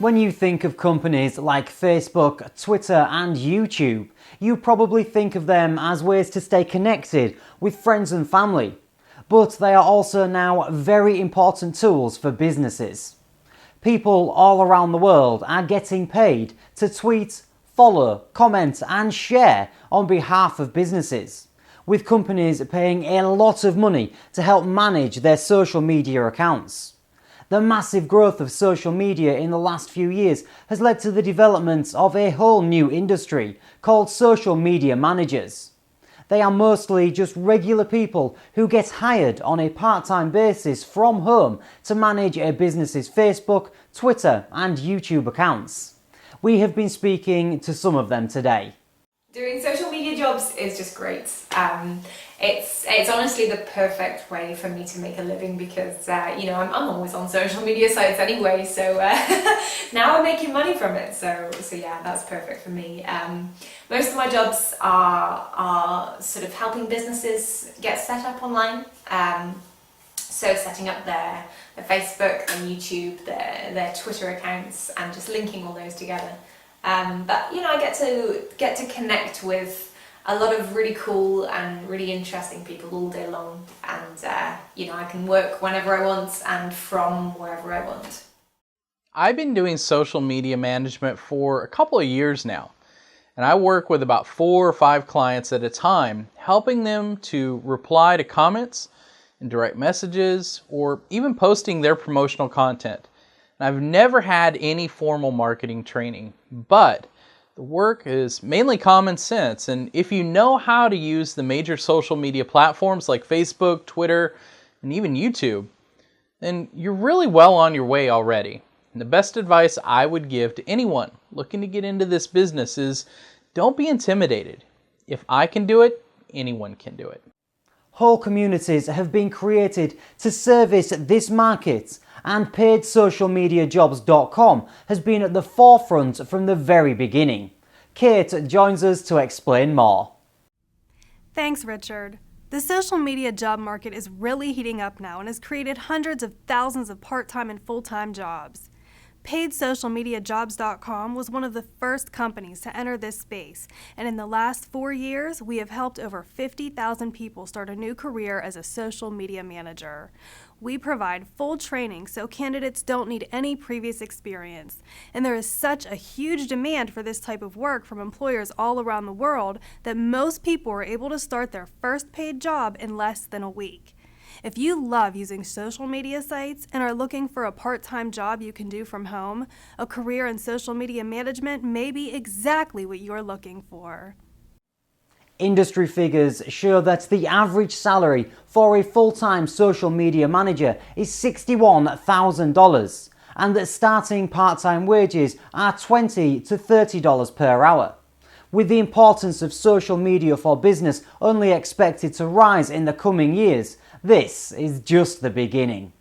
When you think of companies like Facebook, Twitter and YouTube, you probably think of them as ways to stay connected with friends and family. But they are also now very important tools for businesses. People all around the world are getting paid to tweet, follow, comment and share on behalf of businesses, with companies paying a lot of money to help manage their social media accounts. The massive growth of social media in the last few years has led to the development of a whole new industry called social media managers. They are mostly just regular people who get hired on a part-time basis from home to manage a business's Facebook, Twitter and YouTube accounts. We have been speaking to some of them today. Doing social media jobs is just great. It's honestly the perfect way for me to make a living because I'm always on social media sites anyway, so now I'm making money from it. So yeah, that's perfect for me. Most of my jobs are sort of helping businesses get set up online. So setting up their Facebook, their YouTube, their Twitter accounts, and just linking all those together. But I get to connect with a lot of really cool and really interesting people all day long, and I can work whenever I want and from wherever I want. I've been doing social media management for a couple of years now, and I work with about 4 or 5 clients at a time, helping them to reply to comments and direct messages or even posting their promotional content. I've never had any formal marketing training, but the work is mainly common sense, and if you know how to use the major social media platforms like Facebook, Twitter, and even YouTube, then you're really well on your way already. And the best advice I would give to anyone looking to get into this business is don't be intimidated. If I can do it, anyone can do it. Whole communities have been created to service this market, and PaidSocialMediaJobs.com has been at the forefront from the very beginning. Kate joins us to explain more. Thanks, Richard. The social media job market is really heating up now and has created hundreds of thousands of part-time and full-time jobs. PaidSocialMediaJobs.com was one of the first companies to enter this space, and in the last 4 years, we have helped over 50,000 people start a new career as a social media manager. We provide full training so candidates don't need any previous experience, and there is such a huge demand for this type of work from employers all around the world that most people are able to start their first paid job in less than a week. If you love using social media sites and are looking for a part-time job you can do from home, a career in social media management may be exactly what you're looking for. Industry figures show that the average salary for a full-time social media manager is $61,000 and that starting part-time wages are $20 to $30 per hour. With the importance of social media for business only expected to rise in the coming years, this is just the beginning.